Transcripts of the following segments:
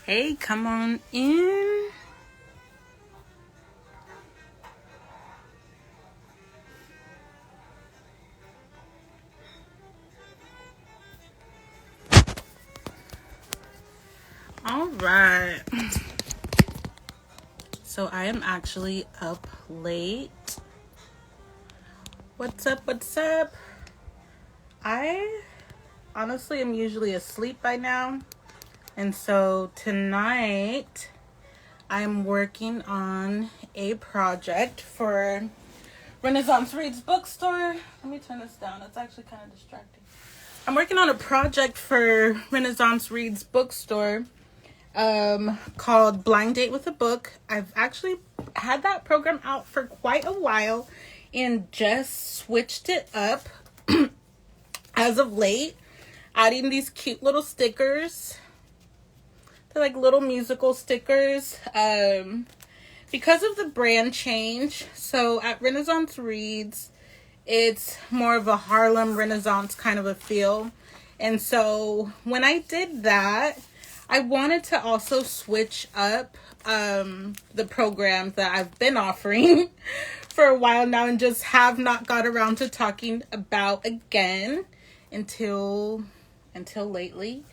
Hey, come on in. All right. So I am actually up late. What's up? What's up? I honestly am usually asleep by now. And so tonight I'm working on a project for Renaissance Reads Bookstore. Let me turn this down. It's actually kind of distracting. I'm working on a project for Renaissance Reads Bookstore called Blind Date with a Book. I've actually had that program out for quite a while and just switched it up as of late, adding these cute little stickers. They're like little musical stickers because of the brand change. So at Renaissance Reads, it's more of a Harlem Renaissance kind of a feel. And so when I did that, I wanted to also switch up the programs that I've been offering for a while now and just have not got around to talking about again until lately.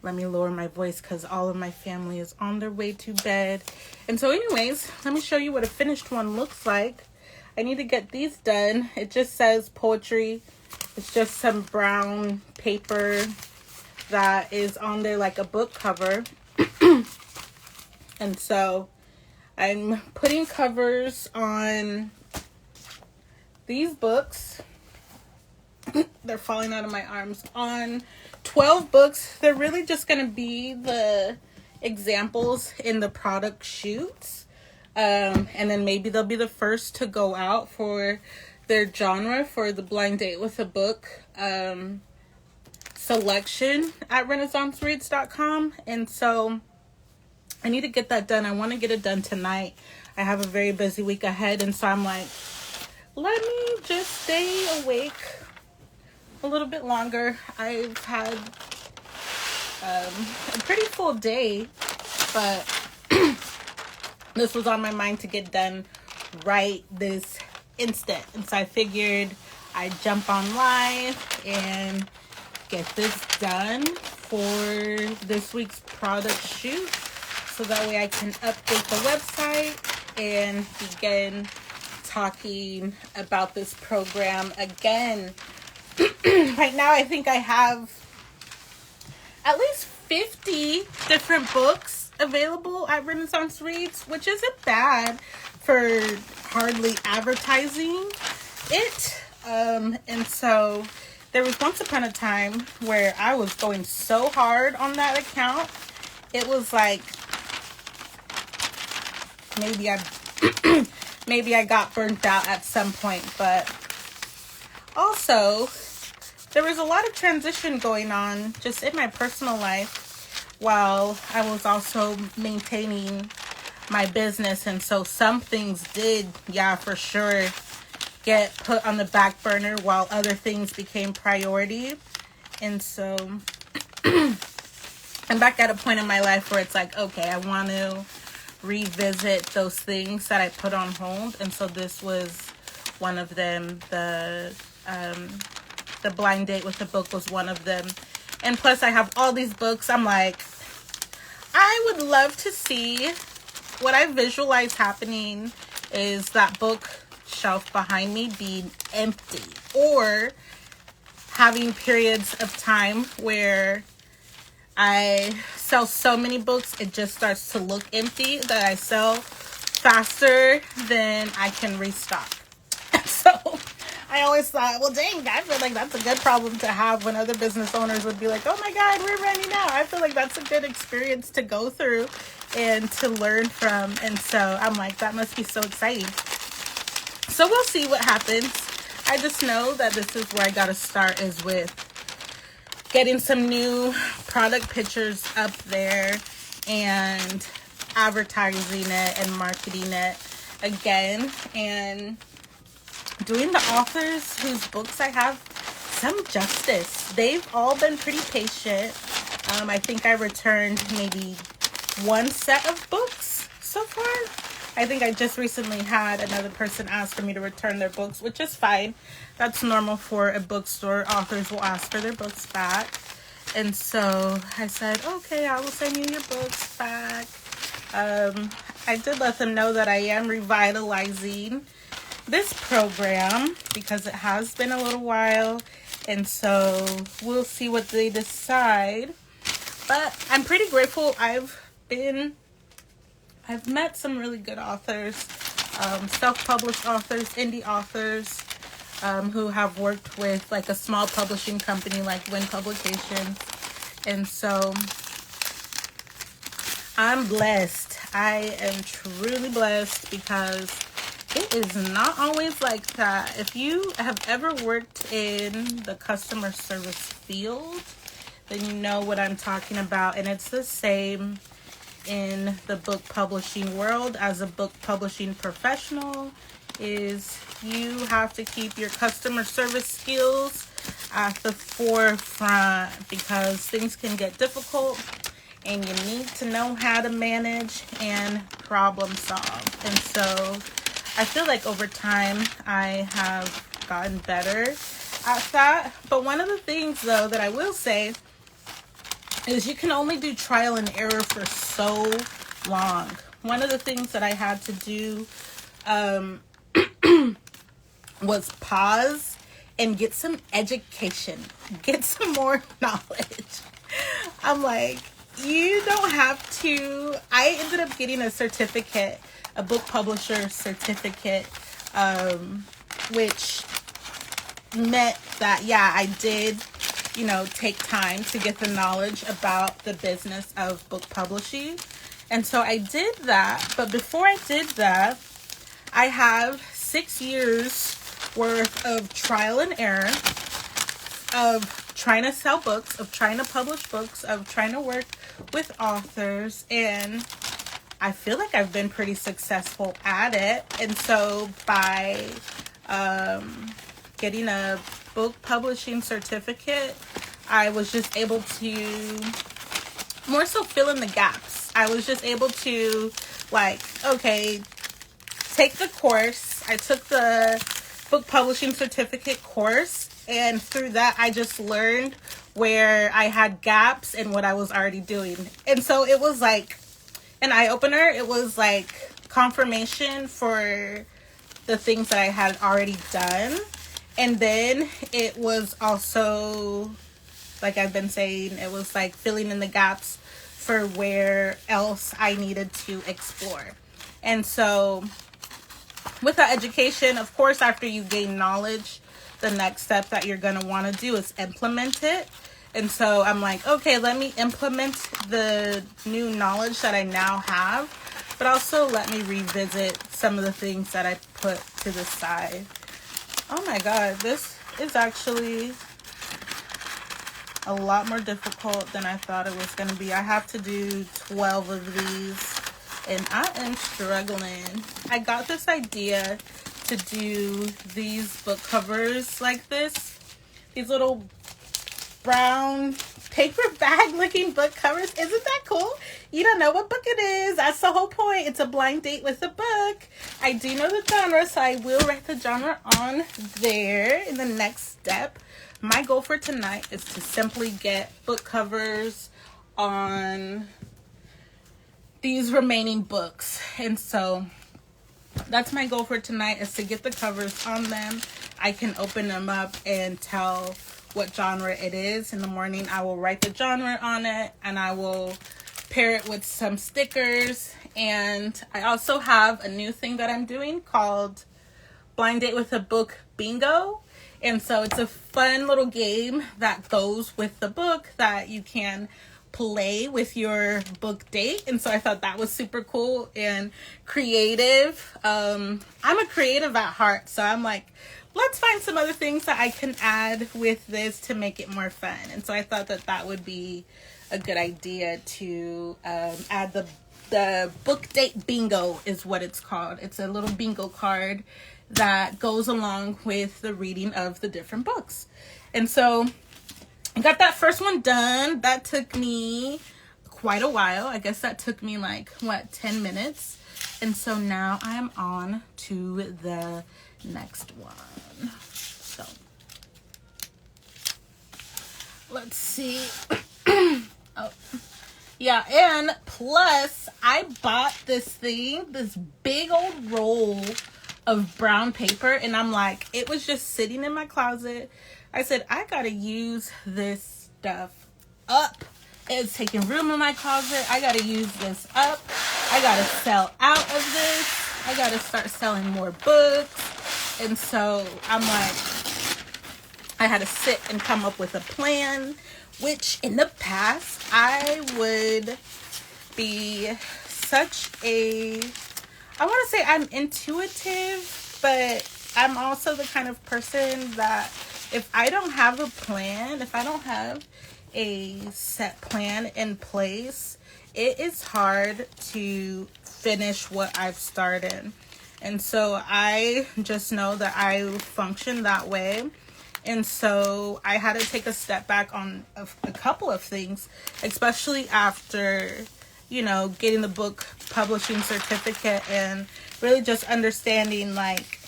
Let me lower my voice because all of my family is on their way to bed. And so anyways, let me show you what a finished one looks like. I need to get these done. It just says poetry. It's just some brown paper that is on there like a book cover. And so I'm putting covers on these books. They're falling out of my arms. On 12 books. They're really just going to be the examples in the product shoots. And then maybe they'll be the first to go out for their genre for the Blind Date with a Book selection at renaissancereads.com. And so I need to get that done. I want to get it done tonight. I have a very busy week ahead, and so I'm like, let me just stay awake a little bit longer. I've had a pretty full day, but this was on my mind to get done right this instant. And so I figured I'd jump on live and get this done for this week's product shoot, so that way I can update the website and begin talking about this program again. Right now I think I have at least 50 different books available at Renaissance Reads, which isn't bad for hardly advertising it. And so there was once upon a time where I was going so hard on that account. It was like maybe I got burnt out at some point, but also there was a lot of transition going on just in my personal life while I was also maintaining my business. And so some things did, for sure, get put on the back burner while other things became priority. And so I'm back at a point in my life where it's like, okay, I want to revisit those things that I put on hold. And so this was one of them. The Blind Date with the Book was one of them. And plus I have all these books. I'm like, I would love to see, what I visualize happening is that bookshelf behind me being empty, or having periods of time where I sell so many books it just starts to look empty, that I sell faster than I can restock. So I always thought, well, dang, I feel like that's a good problem to have when other business owners would be like, oh my God, we're running out. I feel like that's a good experience to go through and to learn from. And so I'm like, that must be so exciting. So we'll see what happens. I just know that this is where I got to start, is with getting some new product pictures up there and advertising it and marketing it again, and doing the authors whose books I have some justice. They've all been pretty patient I think I returned maybe one set of books so far. I think I just recently had another person ask for me to return their books, which is fine. That's normal for a bookstore. Authors will ask for their books back. And so I said, okay, I will send you your books back. I did let them know that I am revitalizing this program because it has been a little while. And so we'll see what they decide. But I'm pretty grateful. I've met some really good authors, self-published authors, indie authors, who have worked with like a small publishing company like Win Publications. And so I'm blessed. I am truly blessed because it is not always like that. If you have ever worked in the customer service field, then you know what I'm talking about. And it's the same in the book publishing world as a book publishing professional. Is you have to keep your customer service skills at the forefront because things can get difficult and you need to know how to manage and problem solve. And so I feel like over time I have gotten better at that. But one of the things though that I will say is you can only do trial and error for so long. One of the things that I had to do was pause and get some education, get some more knowledge. I'm like, you don't have to. I ended up getting a certificate, a book publisher certificate, which meant that, yeah, I did take time to get the knowledge about the business of book publishing. And so I did that. But before I did that, I have 6 years worth of trial and error of trying to sell books, of trying to publish books, of trying to work with authors. And I feel like I've been pretty successful at it. And so by getting a book publishing certificate, I was just able to more so fill in the gaps. I was just able to take the course. I took the book publishing certificate course, and through that I just learned where I had gaps in what I was already doing. And so it was like an eye-opener. It was like confirmation for the things that I had already done. And then it was also, like I've been saying, it was like filling in the gaps for where else I needed to explore. And so with that education, of course, after you gain knowledge, the next step that you're going to want to do is implement it. And so I'm like, okay, let me implement the new knowledge that I now have, but also let me revisit some of the things that I put to the side. Oh my God, this is actually a lot more difficult than I thought it was going to be. I have to do 12 of these, and I am struggling. I got this idea to do these book covers like this. These little brown paper bag looking book covers. Isn't that cool? You don't know what book it is. That's the whole point. It's a blind date with a book. I do know the genre, so I will write the genre on there in the next step. My goal for tonight is to simply get book covers on these remaining books. And so that's my goal for tonight, is to get the covers on them. I can open them up and tell what genre it is. In the morning, I will write the genre on it, and I will pair it with some stickers. And I also have a new thing that I'm doing called Blind Date with a Book Bingo. And so it's a fun little game that goes with the book that you can play with your book date. And so I thought that was super cool and creative. I'm a creative at heart, so I'm like, let's find some other things that I can add with this to make it more fun. And so I thought that that would be a good idea to add the book date bingo is what it's called. It's a little bingo card that goes along with the reading of the different books. And so I got that first one done. That took me quite a while. I guess that took me like, what, 10 minutes? And so now I'm on to the next one. So, let's see. Oh, yeah, and plus, I bought this big old roll of brown paper, and I'm like, it was just sitting in my closet. I said, I gotta use this stuff up. It's taking room in my closet. I gotta use this up. I gotta sell out of this. I gotta start selling more books. And so I'm like, I had to sit and come up with a plan, which in the past I would be such a, I want to say I'm intuitive, but I'm also the kind of person that if I don't have a plan, if I don't have a set plan in place, it is hard to finish what I've started. And so I just know that I function that way. And so I had to take a step back on a couple of things, especially after, you know, getting the book publishing certificate and really just understanding, like,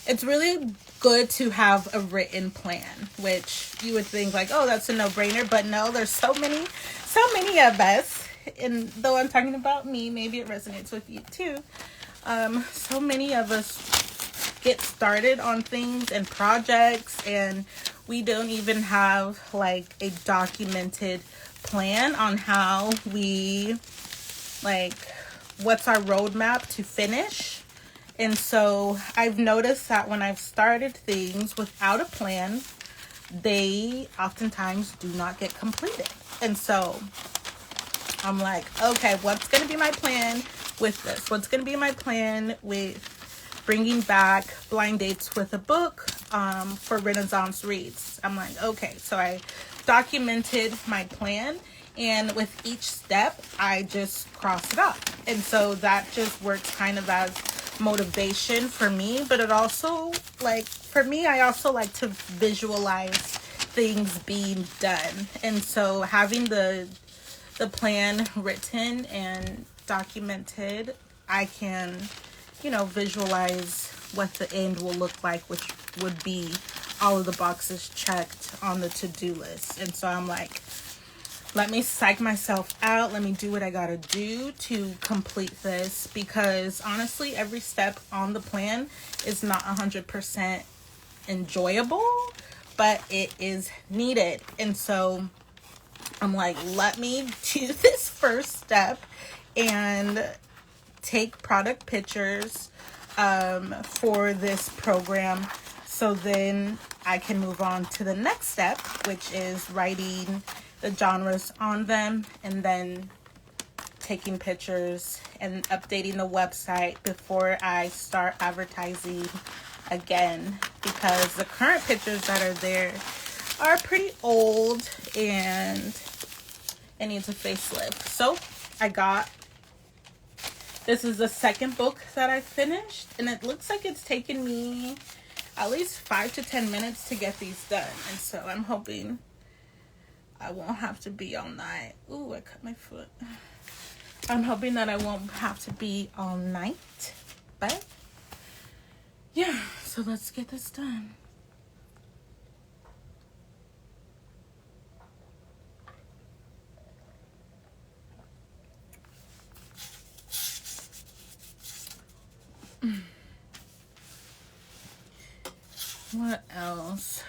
it's really good to have a written plan, which you would think like, oh, that's a no-brainer. But no, there's so many of us, and though I'm talking about me, maybe it resonates with you too. So many of us get started on things and projects, and we don't even have like a documented plan on how we, like, what's our roadmap to finish. And so I've noticed that when I've started things without a plan, they oftentimes do not get completed. And so I'm like, okay, what's going to be my plan with this? What's going to be my plan with bringing back blind dates with a book for Renaissance Reads? I'm like, okay, so I documented my plan, and with each step, I just cross it off. And so that just works kind of as motivation for me, but it also, like, for me, I also like to visualize things being done. And so having the plan written and documented, I can, you know, visualize what the end will look like, which would be all of the boxes checked on the to-do list. And so I'm like, let me psych myself out. Let me do what I gotta do to complete this, because honestly, every step on the plan is not 100% enjoyable, but it is needed. And so I'm like, let me do this first step and take product pictures for this program, so then I can move on to the next step, which is writing the genres on them, and then taking pictures and updating the website before I start advertising again, because the current pictures that are there are pretty old and it needs a facelift. So this is the second book that I finished, and it looks like it's taken me at least 5 to 10 minutes to get these done. And so I'm hoping I won't have to be all night. Ooh, I cut my foot. I'm hoping that I won't have to be all night. But yeah, so let's get this done. What else?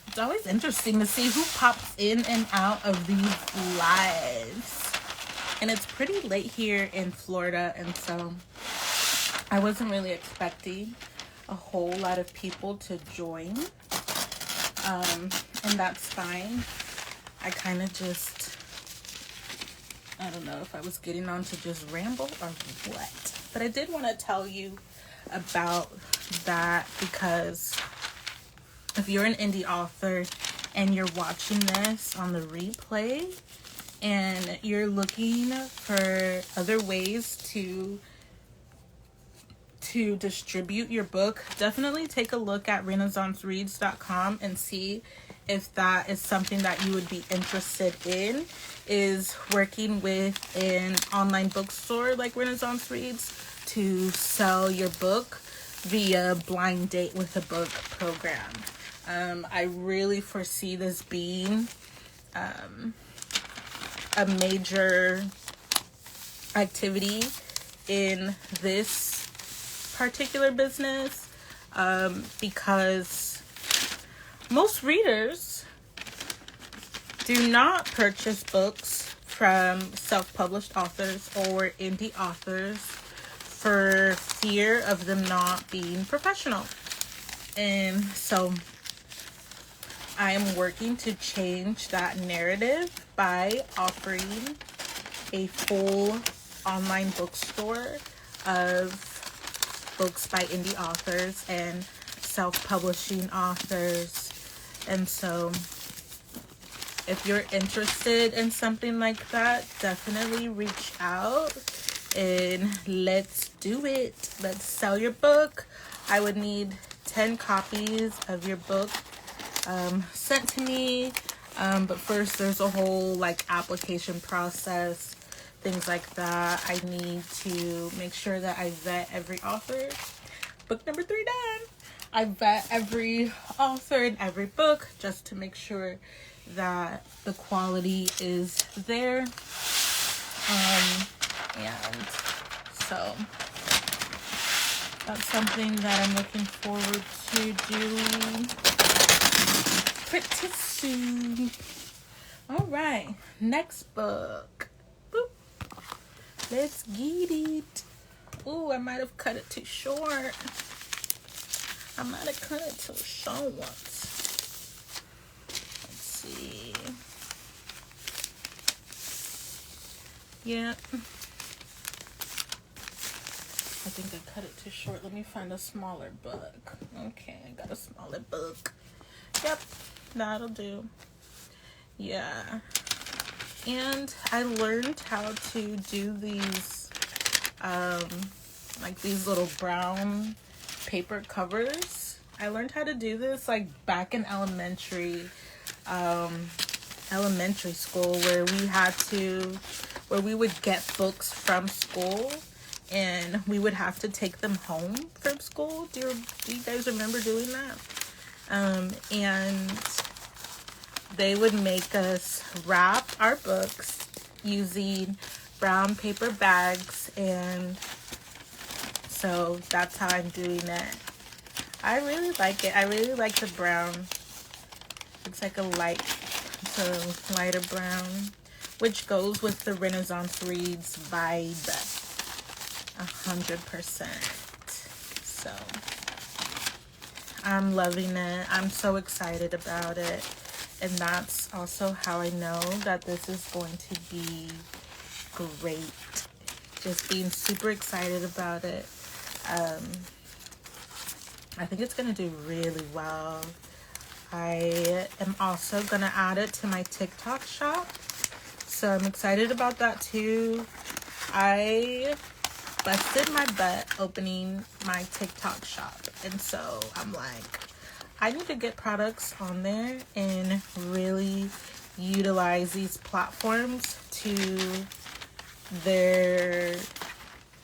It's always interesting to see who pops in and out of these lives. And it's pretty late here in Florida, and so I wasn't really expecting a whole lot of people to join. And that's fine. I kind of just, I don't know if I was getting on to just ramble or what. But I did want to tell you about that, because if you're an indie author and you're watching this on the replay and you're looking for other ways to to distribute your book, definitely take a look at renaissancereads.com and see if that is something that you would be interested in, is working with an online bookstore like Renaissance Reads to sell your book via blind date with a book program. I really foresee this being a major activity in this particular business, because most readers do not purchase books from self-published authors or indie authors for fear of them not being professional. And so I am working to change that narrative by offering a full online bookstore of books by indie authors and self-publishing authors. And so if you're interested in something like that, definitely reach out and let's do it. Let's sell your book. I would need 10 copies of your book sent to me. But first there's a whole like application process, things like that. I need to make sure that I vet every author. Book number 3 done. I vet every author in every book just to make sure that the quality is there. And so that's something that I'm looking forward to doing pretty soon. All right, next book. Boop. Let's get it. Ooh, I might have cut it too short. I might have cut it too short once. Let's see. Yeah. I think I cut it too short. Let me find a smaller book. Okay, I got a smaller book. Yep, that'll do. Yeah. And I learned how to do these, like these little brown paper covers. I learned how to do this like back in elementary school, where we would get books from school and we would have to take them home from school. Do you guys remember doing that? And they would make us wrap our books using brown paper bags, and so that's how I'm doing it. I really like it. I really like the brown. It's like a lighter brown, which goes with the Renaissance Reads vibe 100%. So I'm loving it. I'm so excited about it. And that's also how I know that this is going to be great. Just being super excited about it. I think it's going to do really well. I am also going to add it to my TikTok shop. So I'm excited about that too. I busted my butt opening my TikTok shop. And so I'm like, I need to get products on there and really utilize these platforms to their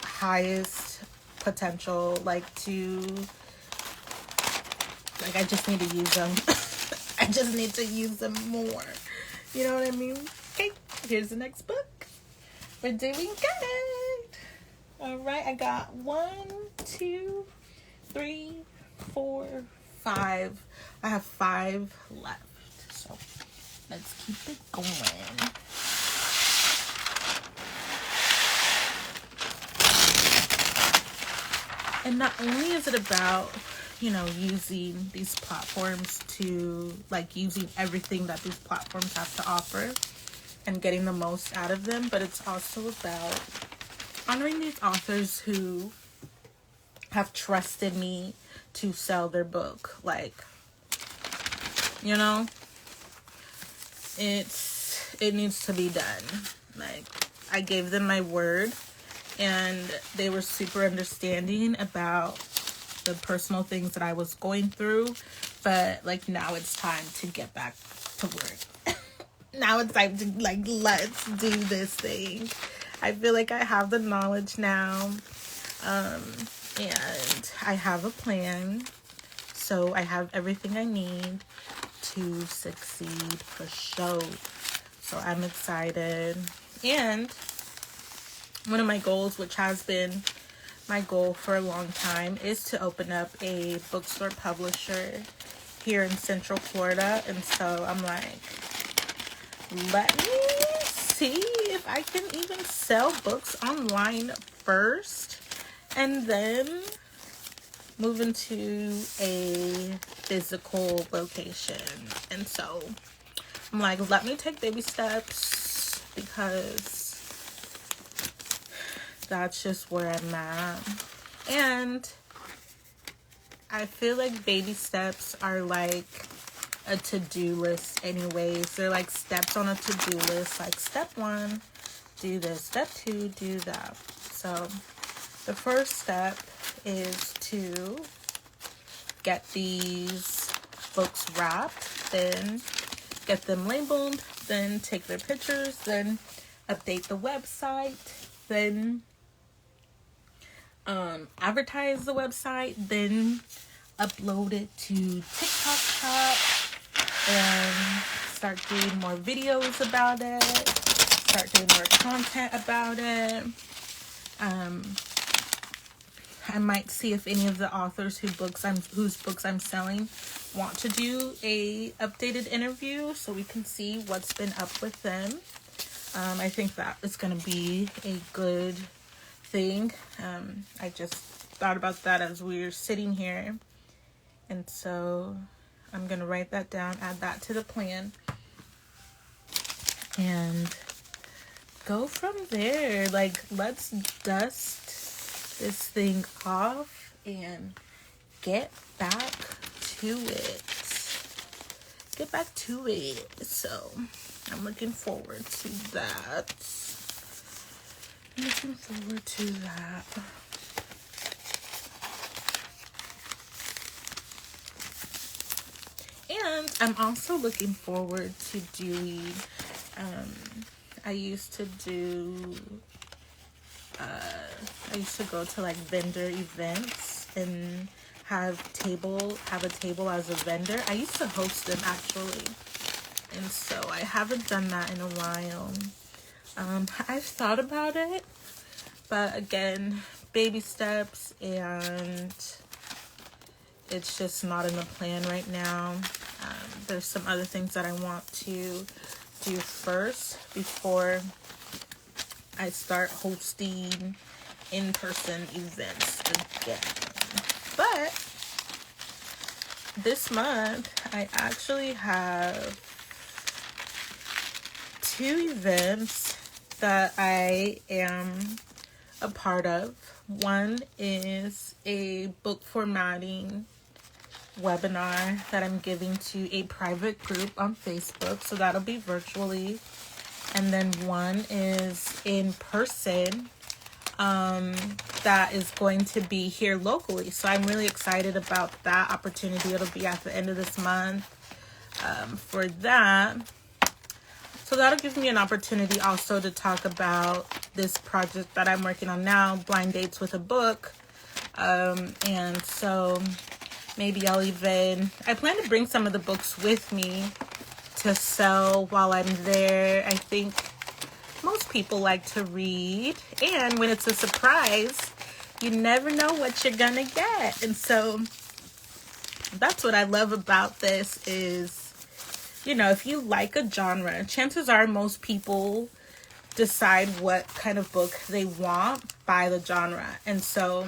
highest potential. I just need to use them. I just need to use them more. You know what I mean? Okay, here's the next book. We're doing good. All right, I got 1, 2, 3, 4, 5. I have 5 left. So let's keep it going. And not only is it about, using these platforms to, using everything that these platforms have to offer and getting the most out of them, but it's also about honoring these authors who have trusted me to sell their book. It needs to be done. I gave them my word, and they were super understanding about the personal things that I was going through. But like, now it's time to get back to work. Now it's time to, like, let's do this thing. I feel like I have the knowledge now, and I have a plan. So I have everything I need to succeed for sure. So I'm excited. And one of my goals, which has been my goal for a long time, is to open up a bookstore publisher here in Central Florida. And so I'm like, let me see if I can even sell books online first, and then move into a physical location. And so I'm like, let me take baby steps, because that's just where I'm at. And I feel like baby steps are like a to-do list anyways. They're like steps on a to-do list. Like, step 1, do this. Step 2, do that. So the first step is to get these books wrapped, then get them labeled, then take their pictures, then update the website, then advertise the website, then upload it to TikTok Shop and start doing more videos about it, start doing more content about it. I might see if any of the authors whose books I'm selling want to do a updated interview, so we can see what's been up with them. I think that is going to be a good thing. I just thought about that as we were sitting here, and so I'm going to write that down, add that to the plan, and go from there. Like, let's dust this thing off and get back to it. So I'm looking forward to that. And I'm also looking forward to doing, I used to go to like vendor events and have a table as a vendor. I used to host them actually, and so I haven't done that in a while. I've thought about it, but again, baby steps, and it's just not in the plan right now. There's some other things that I want to do first before I start hosting in-person events again. But this month I actually have 2 events that I am a part of. One is a book formatting webinar that I'm giving to a private group on Facebook, so that'll be virtually. And then one is in person, that is going to be here locally. So I'm really excited about that opportunity. It'll be at the end of this month for that. So that'll give me an opportunity also to talk about this project that I'm working on now, Blind Dates with a Book. And so maybe I plan to bring some of the books with me to sell while I'm there. I think most people like to read, and when it's a surprise, you never know what you're gonna get. And so that's what I love about this is, you know, if you like a genre, chances are most people decide what kind of book they want by the genre. And so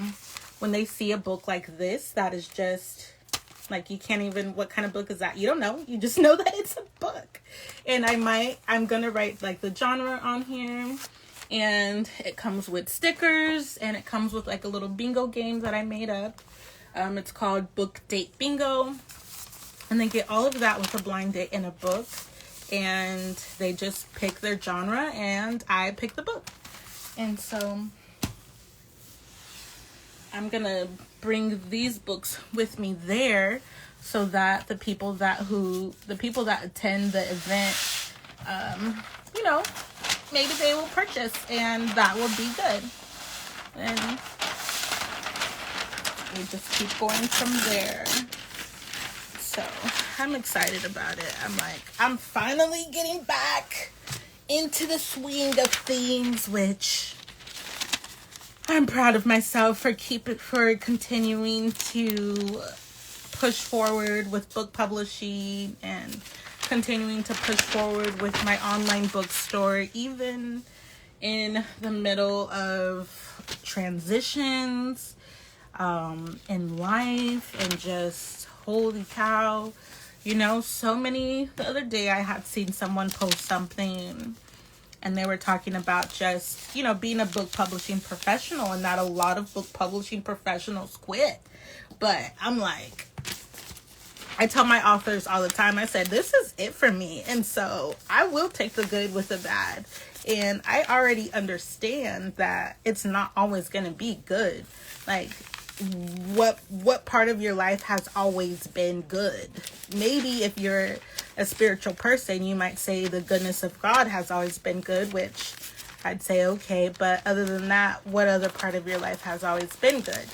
when they see a book like this, that is just like, you can't even, what kind of book is that? You don't know. You just know that it's a book. And I'm going to write like the genre on here, and it comes with stickers, and it comes with like a little bingo game that I made up. It's called Book Date Bingo. And they get all of that with a blind date in a book, and they just pick their genre, and I pick the book. And so I'm gonna bring these books with me there, so that the people that attend the event, you know, maybe they will purchase, and that will be good. And we just keep going from there. So I'm excited about it. I'm finally getting back into the swing of things, which I'm proud of myself for continuing to push forward with book publishing and continuing to push forward with my online bookstore, even in the middle of transitions in life, and just holy cow, the other day I had seen someone post something, and they were talking about just, being a book publishing professional, and that a lot of book publishing professionals quit. But I'm like, I tell my authors all the time, I said, this is it for me. And so I will take the good with the bad. And I already understand that it's not always going to be good. Like, what part of your life has always been good? Maybe if you're a spiritual person, you might say the goodness of God has always been good, which I'd say okay. But other than that, what other part of your life has always been good?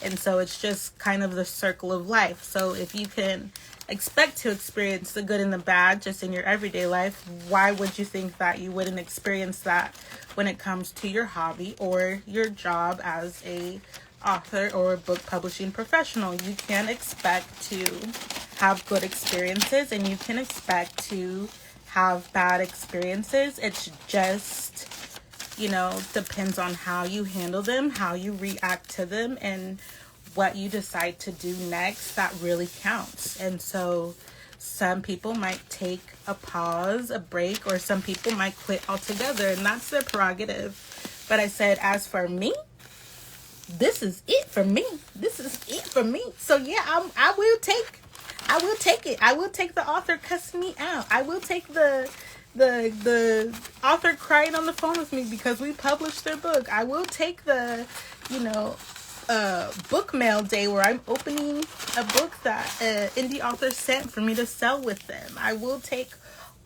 And so it's just kind of the circle of life. So if you can expect to experience the good and the bad just in your everyday life, why would you think that you wouldn't experience that when it comes to your hobby or your job as a author or book publishing professional? You can expect to have good experiences, and you can expect to have bad experiences. It's just, depends on how you handle them, how you react to them, and what you decide to do next that really counts. And so some people might take a pause, a break, or some people might quit altogether, and that's their prerogative. But I said, as for me, this is it for me. This is it for me. So yeah, I will take it. I will take the author cussing me out. I will take the author crying on the phone with me because we published their book. I will take the, book mail day where I'm opening a book that indie author sent for me to sell with them. I will take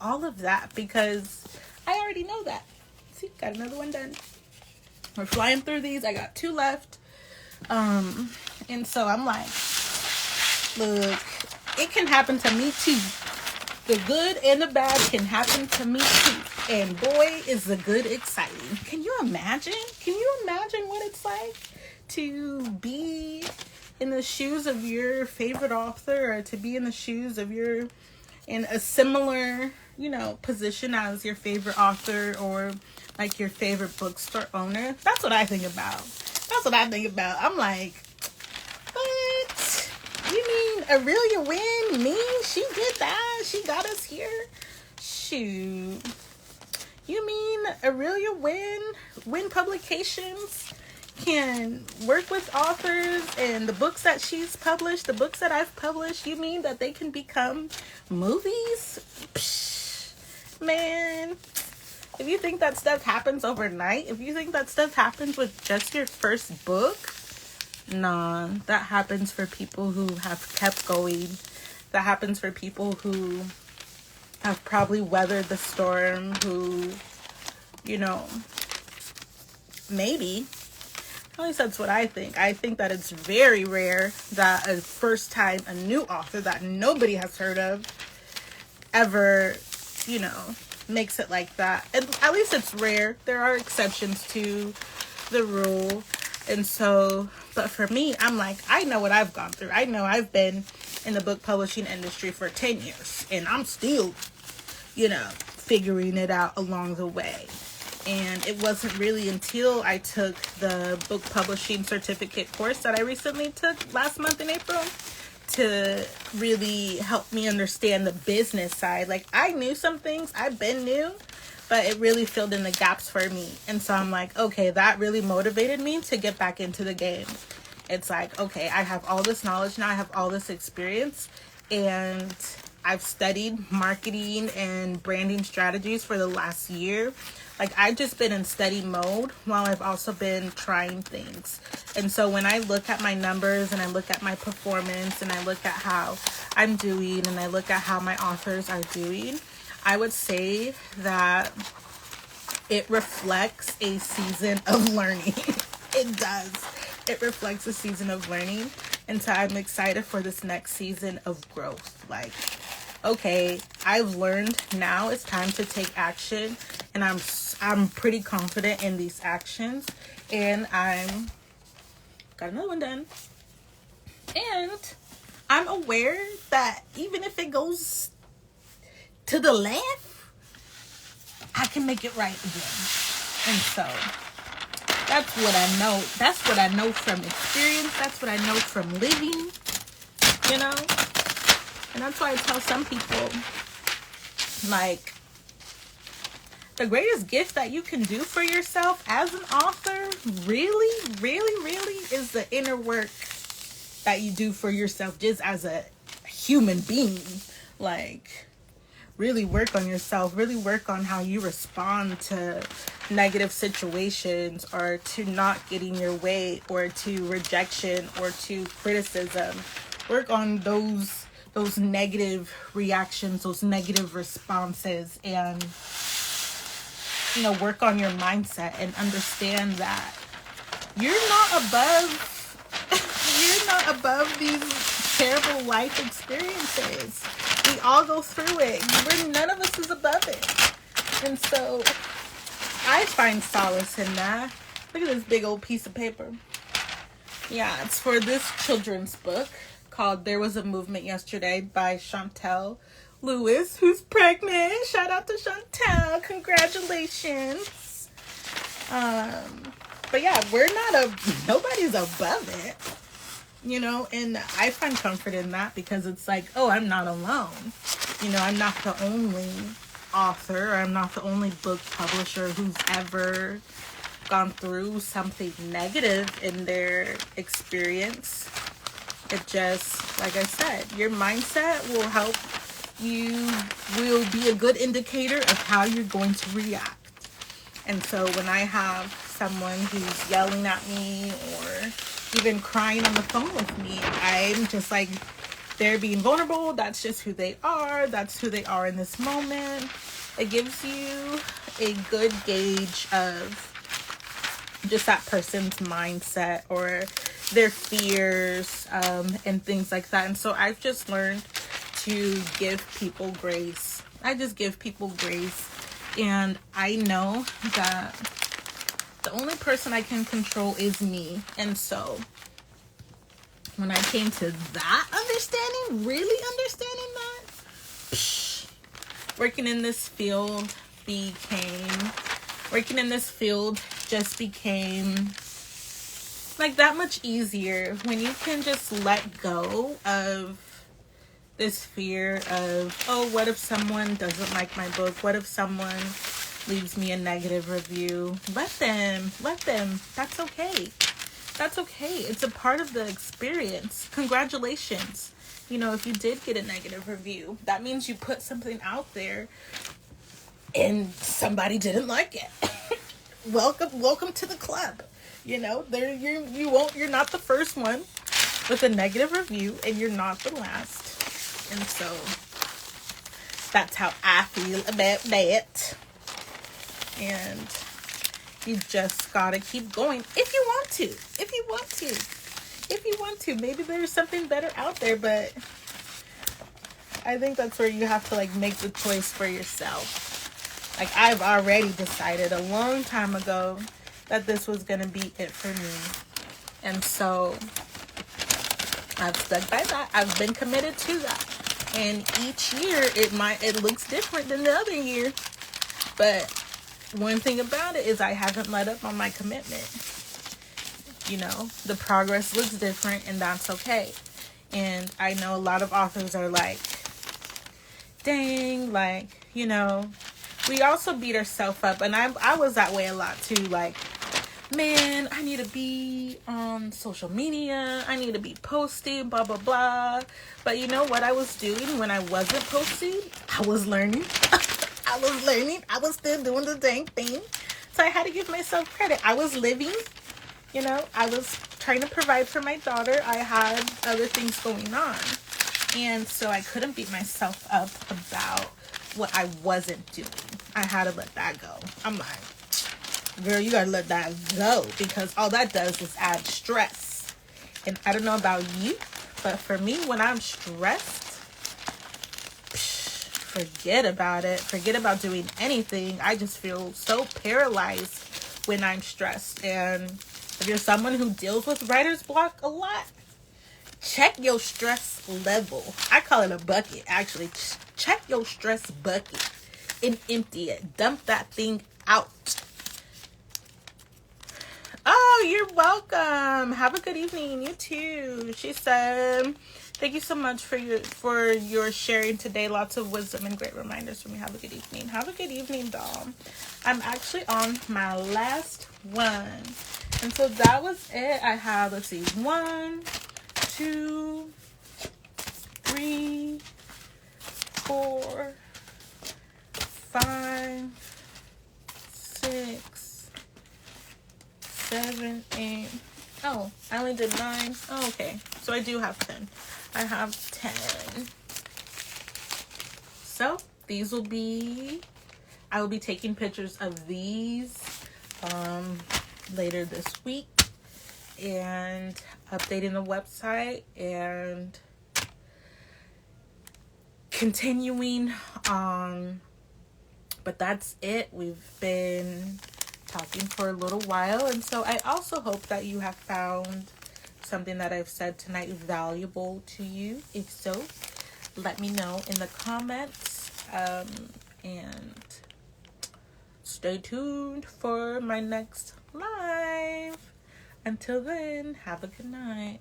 all of that because I already know that. See, got another one done. We're flying through these. I got 2 left. And so I'm like, look, it can happen to me too. The good and the bad can happen to me too. And boy, is the good exciting. Can you imagine? Can you imagine what it's like to be in the shoes of your favorite author, or to be in the shoes of in a similar, position as your favorite author, or like your favorite bookstore owner? That's what I think about. I'm like, what? You mean Aurelia Wynn? Me? She did that? She got us here? Shoot. You mean Aurelia Wynn Publications can work with authors, and the books that she's published, the books that I've published, you mean that they can become movies? Psh, man. If you think that stuff happens overnight, if you think that stuff happens with just your first book, nah, that happens for people who have kept going. That happens for people who have probably weathered the storm, who, maybe. At least that's what I think. I think that it's very rare that a new author that nobody has heard of ever, makes it like that. And at least it's rare. There are exceptions to the rule. And so, but for me, I'm like, I know what I've gone through. I know I've been in the book publishing industry for 10 years, and I'm still, figuring it out along the way. And it wasn't really until I took the book publishing certificate course that I recently took last month in April to really help me understand the business side. Like, I knew some things, I've been new, but it really filled in the gaps for me. And so I'm like, okay, that really motivated me to get back into the game. It's like, okay, I have all this knowledge now, I have all this experience, and I've studied marketing and branding strategies for the last year. Like, I've just been in study mode while I've also been trying things. And so when I look at my numbers and I look at my performance and I look at how I'm doing and I look at how my authors are doing, I would say that it reflects a season of learning. It does. It reflects a season of learning. And so I'm excited for this next season of growth. Like, okay, I've learned, now it's time to take action, and I'm pretty confident in these actions, and I'm got another one done, and I'm aware that even if it goes to the left, I can make it right again. And so that's what I know. That's what I know from experience. That's what I know from living, you know. And that's why I tell some people, like, the greatest gift that you can do for yourself as an author, really, really, really, is the inner work that you do for yourself just as a human being. Like, really work on yourself. Really work on how you respond to negative situations, or to not getting your way, or to rejection, or to criticism. Work on those negative reactions, those negative responses, and, you know, work on your mindset and understand that you're not above these terrible life experiences. We all go through it. None of us is above it. And so I find solace in that. Look at this big old piece of paper. Yeah, it's for this children's book called There Was a Movement Yesterday by Chantel Lewis, who's pregnant. Shout out to Chantel. Congratulations. But yeah, nobody's above it, you know, and I find comfort in that, because it's like, oh, I'm not alone. You know, I'm not the only author, or I'm not the only book publisher who's ever gone through something negative in their experience. It just, like I said, your mindset will help you, will be a good indicator of how you're going to react. And so when I have someone who's yelling at me or even crying on the phone with me, I'm just like, they're being vulnerable. That's just who they are. That's who they are in this moment. It gives you a good gauge of just that person's mindset or their fears, and things like that. And so I've just learned to give people grace. I just give people grace. And I know that the only person I can control is me. And so when I came to that understanding, really understanding that, working in this field just became like that much easier when you can just let go of this fear of, oh, what if someone doesn't like my book? What if someone leaves me a negative review? Let them. That's okay. That's okay. It's a part of the experience. Congratulations. You know, if you did get a negative review, that means you put something out there and somebody didn't like it. Welcome to the club. You know, you're not the first one with a negative review, and you're not the last. And so that's how I feel about that. And you just gotta keep going if you want to. Maybe there's something better out there, but I think that's where you have to like make the choice for yourself. Like, I've already decided a long time ago that this was gonna be it for me. And so I've stuck by that. I've been committed to that. And each year it looks different than the other year. But one thing about it is I haven't let up on my commitment. You know, the progress looks different, and that's okay. And I know a lot of authors are like, dang, like, you know, we also beat ourselves up. And I was that way a lot too. Like, man, I need to be on social media. I need to be posting, blah, blah, blah. But you know what I was doing when I wasn't posting? I was learning. I was learning. I was still doing the dang thing. So I had to give myself credit. I was living, you know, I was trying to provide for my daughter. I had other things going on. And so I couldn't beat myself up about what I wasn't doing. I had to let that go. I'm like, girl, you gotta let that go, because all that does is add stress. And I don't know about you, but for me, when I'm stressed, forget about it. Forget about doing anything. I just feel so paralyzed when I'm stressed. And if you're someone who deals with writer's block a lot, check your stress level. I call it a bucket, actually. Check your stress bucket and empty it. Dump that thing out. Oh, you're welcome. Have a good evening. You too. She said, thank you so much for your sharing today. Lots of wisdom and great reminders for me. Have a good evening. Have a good evening, doll. I'm actually on my last one. And so that was it. I have, let's see, 1, 2, 3, 4, 5, 6, 7, 8. Oh, I only did 9. Oh, okay. So I do have 10. I have 10. So these will be, I will be taking pictures of these later this week and updating the website and continuing on. But that's it. We've been talking for a little while, and so I also hope that you have found something that I've said tonight valuable to you. If so, let me know in the comments, and stay tuned for my next live. Until then, have a good night.